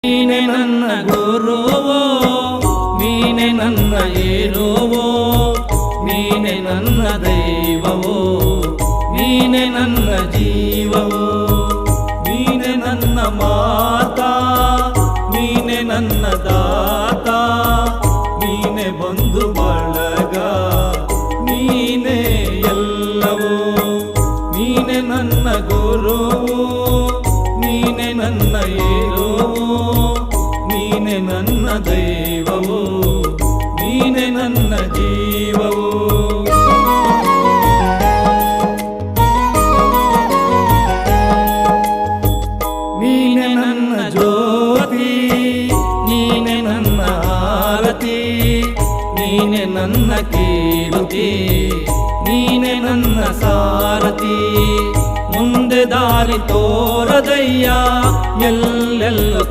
ನೀನೆ ನನ್ನ ಗುರುವೋ, ನೀನೆ ನನ್ನ ಏರುವೋ, ನೀನೆ ನನ್ನ ದೈವವೋ, ನೀನೆ ನನ್ನ ಜೀವವೋ, ನೀನೆ ನನ್ನ ಮಾತಾ, ನೀನೆ ನನ್ನ ದಾತ, ನೀನೆ ಬಂಧು ಬಳಗ, ನೀನೆ ಎಲ್ಲವೋ, ನೀನೆ ನನ್ನ ಗುರುವೋ, ನೀನೆ ನನ್ನ ಏರುವೋ, ನೀನೆ ನನ್ನ ದೈವವೋ, ನೀನೆ ನನ್ನ ಜೀವವೋ. ನೀನೆ ನನ್ನ ಜ್ಯೋತಿ, ನೀನೆ ನನ್ನ ಆರತಿ, ನೀನೆ ನನ್ನ ಕೀರ್ತಿ, ನೀನೆ ನನ್ನ ಸಾರಥಿ. ಮುಂದೆ ದಾರಿ ತೋರದಯ್ಯ ಎಲ್ಲೆಲ್ಲೂ